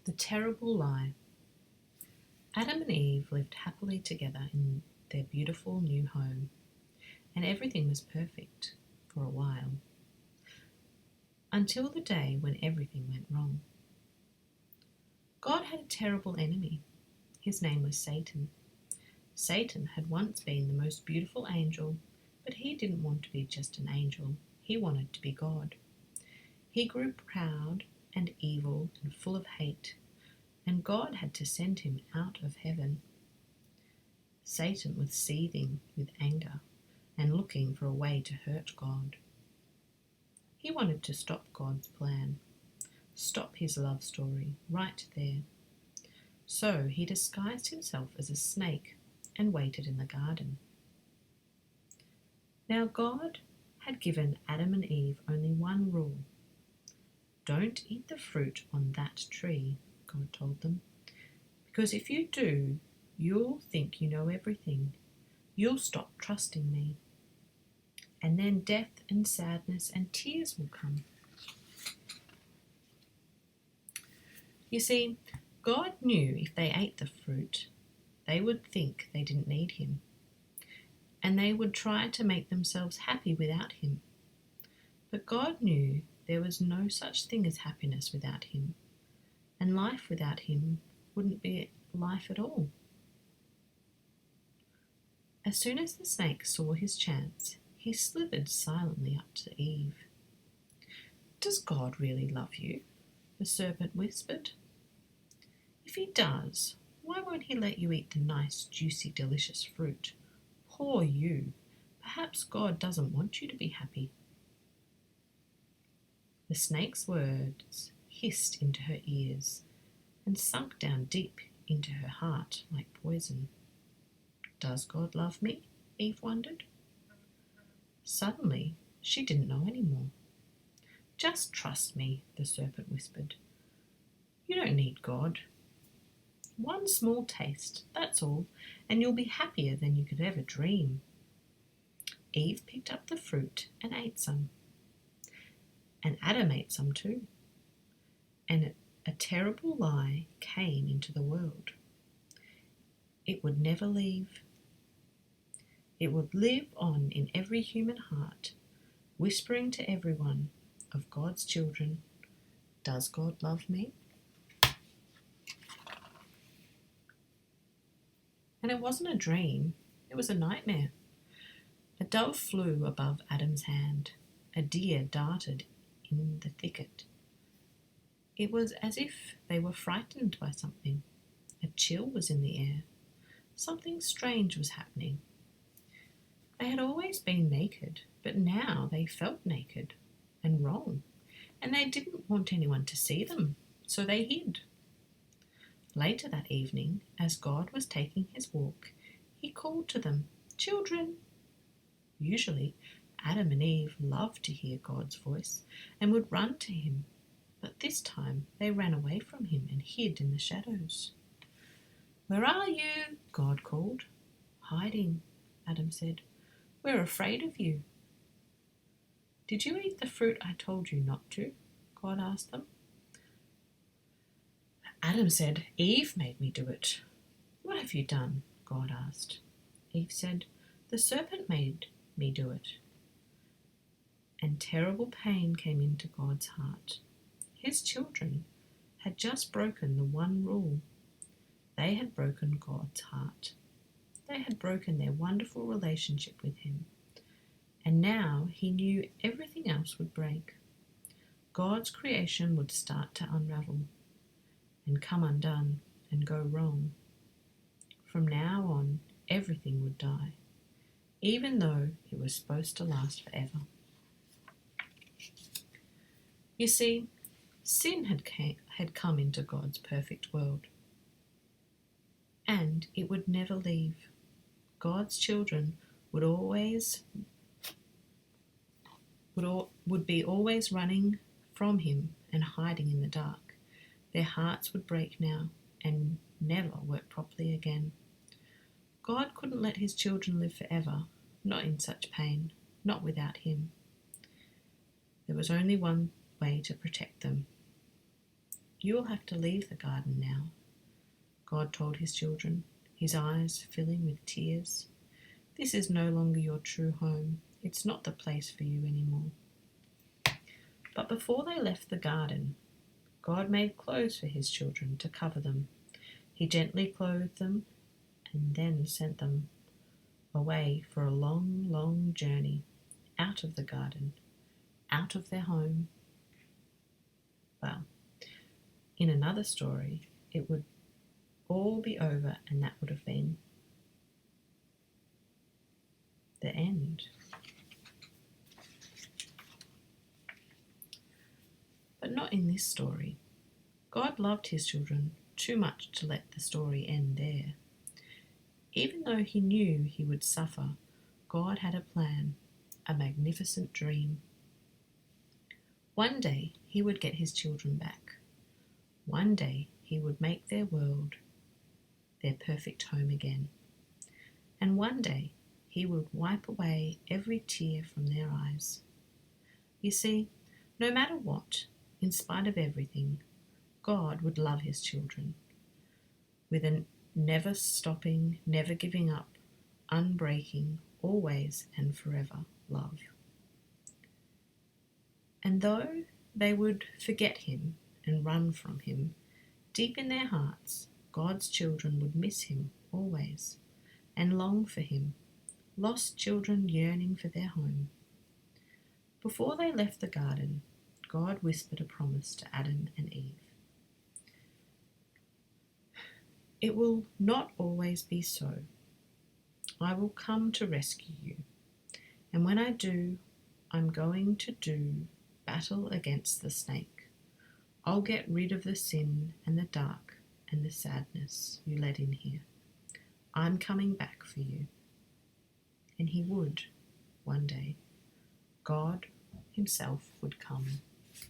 The terrible lie. Adam and Eve lived happily together in their beautiful new home, and everything was perfect for a while, until the day when everything went wrong. God had a terrible enemy. His name was Satan. Satan had once been the most beautiful angel, but he didn't want to be just an angel. He wanted to be God. He grew proud and evil and full of hate, and God had to send him out of heaven. Satan was seething with anger and looking for a way to hurt God. He wanted to stop God's plan, stop his love story right there. So he disguised himself as a snake and waited in the garden. Now God had given Adam and Eve only one rule. Don't eat the fruit on that tree, God told them, because if you do, you'll think you know everything. You'll stop trusting me. And then death and sadness and tears will come. You see, God knew if they ate the fruit, they would think they didn't need him, and they would try to make themselves happy without him. But God knew there was no such thing as happiness without him, and life without him wouldn't be life at all. As soon as the snake saw his chance, he slithered silently up to Eve. "Does God really love you?" the serpent whispered. "If he does, why won't he let you eat the nice, juicy, delicious fruit? Poor you! Perhaps God doesn't want you to be happy." The snake's words hissed into her ears and sunk down deep into her heart like poison. Does God love me? Eve wondered. Suddenly, she didn't know anymore. "Just trust me," the serpent whispered. "You don't need God. One small taste, that's all, and you'll be happier than you could ever dream." Eve picked up the fruit and ate some. And Adam ate some too. And a terrible lie came into the world. It would never leave. It would live on in every human heart, whispering to everyone of God's children, "Does God love me?" And it wasn't a dream, it was a nightmare. A dove flew above Adam's hand. A deer darted in the thicket. It was as if they were frightened by something. A chill was in the air. Something strange was happening. They had always been naked, but now they felt naked and wrong, and they didn't want anyone to see them, so they hid. Later that evening, as God was taking his walk, he called to them, "Children." Usually, Adam and Eve loved to hear God's voice and would run to him, but this time they ran away from him and hid in the shadows. "Where are you?" God called. "Hiding," Adam said. "We're afraid of you." "Did you eat the fruit I told you not to?" God asked them. Adam said, "Eve made me do it." "What have you done?" God asked. Eve said, "The serpent made me do it." And terrible pain came into God's heart. His children had just broken the one rule. They had broken God's heart. They had broken their wonderful relationship with him. And now he knew everything else would break. God's creation would start to unravel and come undone and go wrong. From now on, everything would die, even though it was supposed to last forever. You see, sin had come into God's perfect world, and it would never leave. God's children would be always running from him and hiding in the dark. Their hearts would break now and never work properly again. God couldn't let his children live forever, not in such pain, not without him. There was only one way to protect them. You'll have to leave the garden now, God told his children, his eyes filling with tears. This is no longer your true home. It's not the place for you anymore. But before they left the garden, God made clothes for his children to cover them. He gently clothed them and then sent them away for a long, long journey out of the garden, out of their home. Well, in another story, it would all be over and that would have been the end. But not in this story. God loved his children too much to let the story end there. Even though he knew he would suffer, God had a plan, a magnificent dream. One day he would get his children back. One day he would make their world their perfect home again. And one day he would wipe away every tear from their eyes. You see, no matter what, in spite of everything, God would love his children with a never stopping, never giving up, unbreaking, always and forever love. And though they would forget him and run from him, deep in their hearts, God's children would miss him always and long for him, lost children yearning for their home. Before they left the garden, God whispered a promise to Adam and Eve. It will not always be so. I will come to rescue you, and when I do, I'm going to do battle against the snake. I'll get rid of the sin and the dark and the sadness you let in here. I'm coming back for you. And he would, one day. God himself would come.